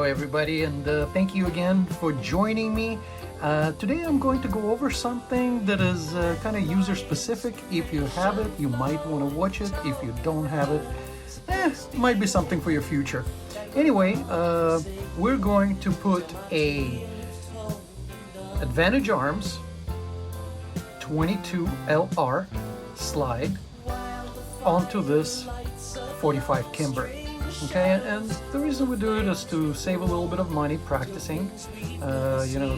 Hello everybody, and thank you again for joining me. Today I'm going to go over something that is kind of user specific. If you have it, you might want to watch it. If you don't have it, it might be something for your future. Anyway, we're going to put a Advantage Arms 22 LR slide onto this 45 Kimber. Okay, and the reason we do it is to save a little bit of money practicing.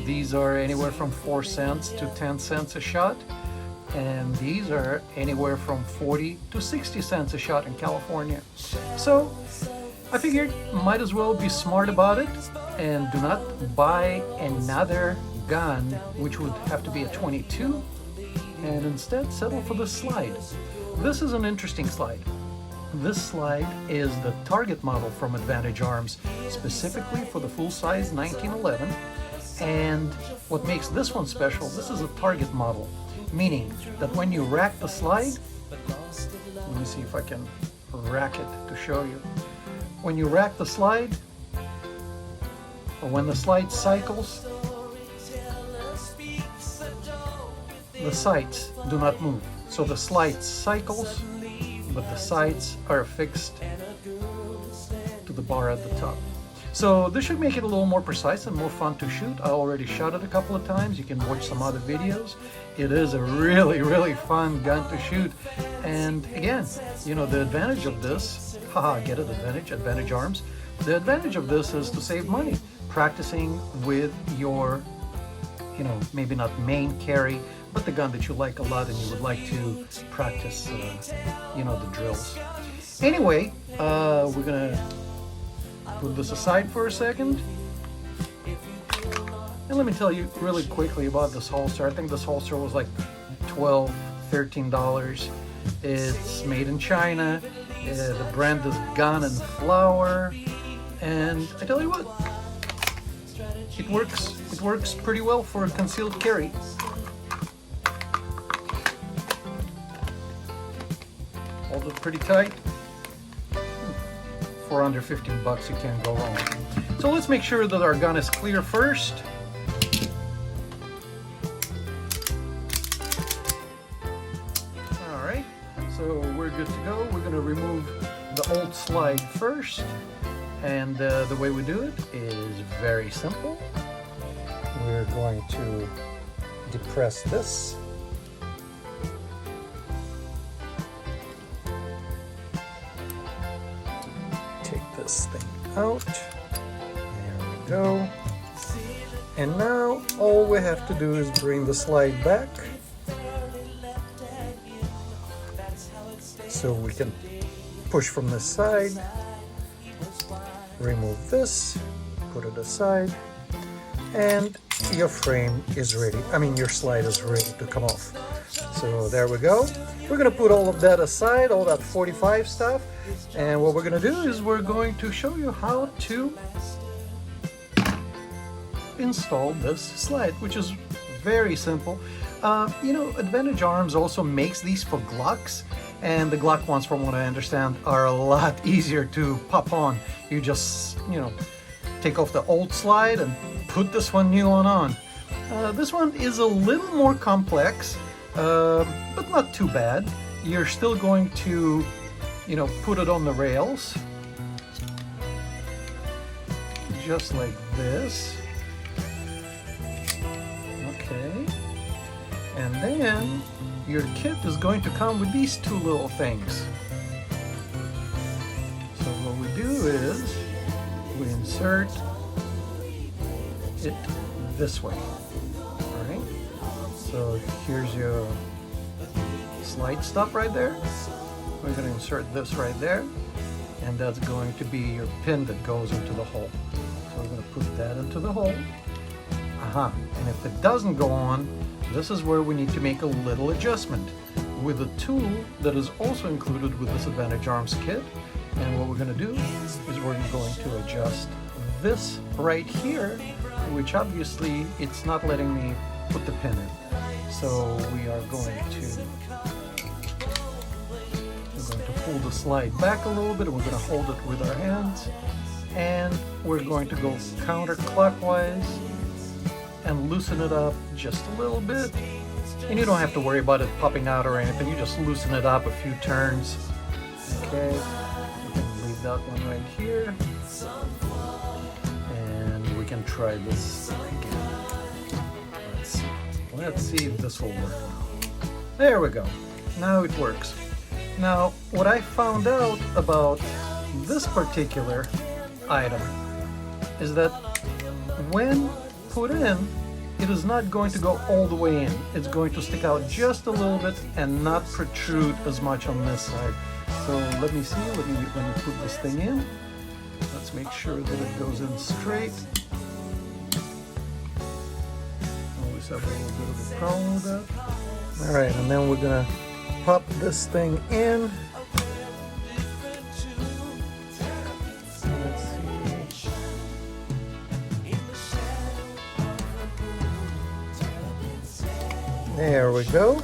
These are anywhere from 4 cents to 10 cents a shot, and these are anywhere from 40 to 60 cents a shot in California. So I figured might as well be smart about it and do not buy another gun, which would have to be a 22, and instead settle for this slide. This is an interesting slide. This slide is the target model from Advantage Arms, specifically for the full-size 1911. And what makes this one special, this is a target model, meaning that when you rack the slide, let me see if I can rack it to show you. When you rack the slide, or when the slide cycles, the sights do not move. So the slide cycles, but the sights are affixed to the bar at the top. So this should make it a little more precise and more fun to shoot. I already shot it a couple of times. You can watch some other videos. It is a really fun gun to shoot. And again, the advantage of this, get it, Advantage Arms. The advantage of this is to save money, practicing with your, maybe not main carry, but the gun that you like a lot and you would like to practice, the drills. Anyway, we're gonna put this aside for a second. And let me tell you really quickly about this holster. I think this holster was like $12, $13. It's made in China. The brand is Gun and Flower. And I tell you what, it works pretty well for a concealed carry. Hold it pretty tight. For under 15 bucks, you can't go wrong. So let's make sure that our gun is clear first. All right, so we're good to go. We're gonna remove the old slide first. And the way we do it is very simple. We're going to depress this. Take this thing out. There we go. And now all we have to do is bring the slide back so we can push from this side, remove this, put it aside, and your frame is ready. Your slide is ready to come off. So there we go. We're going to put all of that aside, all that 45 stuff, and what we're going to do is we're going to show you how to install this slide, which is very simple. Advantage Arms also makes these for Glocks, and the Glock ones, from what I understand, are a lot easier to pop on. You just, take off the old slide and put this one new one on. This one is a little more complex, but not too bad. You're still going to, put it on the rails, just like this. Okay. And then your kit is going to come with these two little things. So what we do is we insert it this way. All right. So here's your slide stop right there. We're going to insert this right there, and that's going to be your pin that goes into the hole. So we're going to put that into the hole. And if it doesn't go on, this is where we need to make a little adjustment with a tool that is also included with this Advantage Arms kit. And what we're going to do is we're going to adjust this right here, which obviously it's not letting me put the pin in. So we are going to pull the slide back a little bit, and we're going to hold it with our hands. and we're going to go counterclockwise and loosen it up just a little bit. And you don't have to worry about it popping out or anything, you just loosen it up a few turns. Okay, we can leave that one right here. And we can try this again. Let's see if this will work now. There we go. Now it works. Now, what I found out about this particular item is that when put in, it is not going to go all the way in. It's going to stick out just a little bit and not protrude as much on this side. So let me see, let me put this thing in. Let's make sure that it goes in straight. Always have a little bit of a problem with that. All right, and then we're gonna pop this thing in. Let's see. There we go.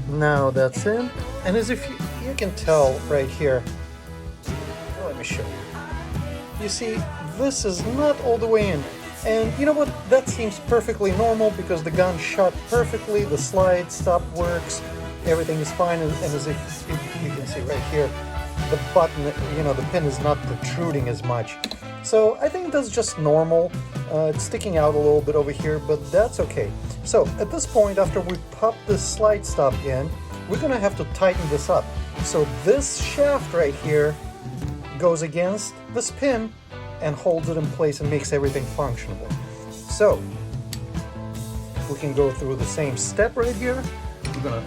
Now that's in. And as if you can tell right here, let me show you. You see, this is not all the way in. And you know what? That seems perfectly normal because the gun shot perfectly, the slide stop works, everything is fine, and as if you can see right here, the button, the pin is not protruding as much. So I think that's just normal. It's sticking out a little bit over here, but that's okay. So at this point, after we pop this slide stop in, we're gonna have to tighten this up. So this shaft right here goes against this pin and holds it in place and makes everything functional. So we can go through the same step right here. We're gonna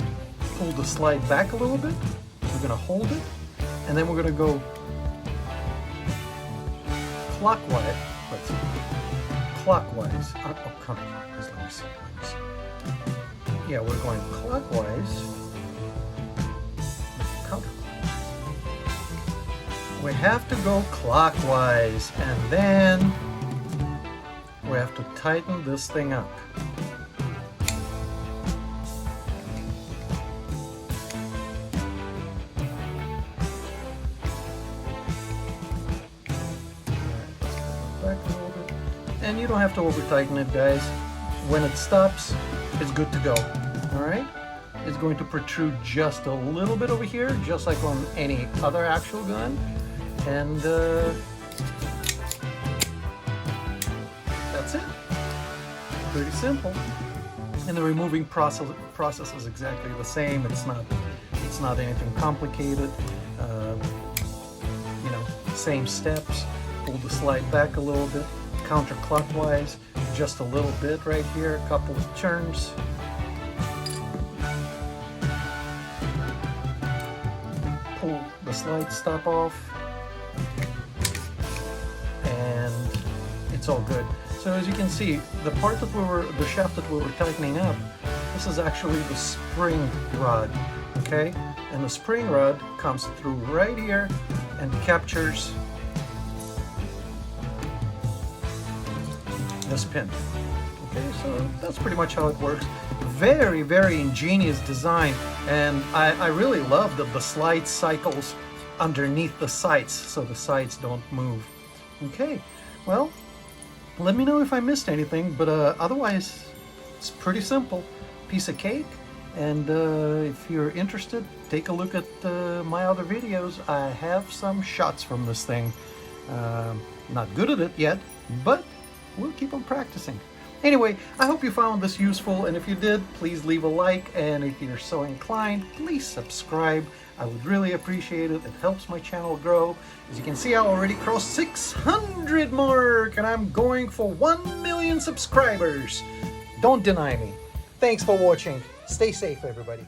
pull the slide back a little bit. We're gonna hold it, and then we're gonna go clockwise. Let's see. Clockwise. Oh, counterclockwise. Let me see. Yeah, we're going clockwise. We have to go clockwise, and then we have to tighten this thing up. Back a little bit. And you don't have to over tighten it, guys. When it stops, it's good to go. All right? It's going to protrude just a little bit over here, just like on any other actual gun. And that's it. Pretty simple. And the removing process is exactly the same. It's not anything complicated. Same steps. Pull the slide back a little bit, counterclockwise, just a little bit right here, a couple of turns. Pull the slide stop off, and it's all good. So as you can see, the shaft that we were tightening up, this is actually the spring rod, okay? And the spring rod comes through right here and captures this pin. Okay, so that's pretty much how it works. Very, very ingenious design, and I really love the slide cycles underneath the sights, so the sights don't move. Okay, well, let me know if I missed anything, but otherwise, it's pretty simple. Piece of cake. And if you're interested, take a look at my other videos. I have some shots from this thing. Not good at it yet, but we'll keep on practicing. Anyway, I hope you found this useful, and if you did, please leave a like, and if you're so inclined, please subscribe. I would really appreciate it. It helps my channel grow. As you can see, I already crossed 600 mark, and I'm going for 1 million subscribers. Don't deny me. Thanks for watching. Stay safe, everybody.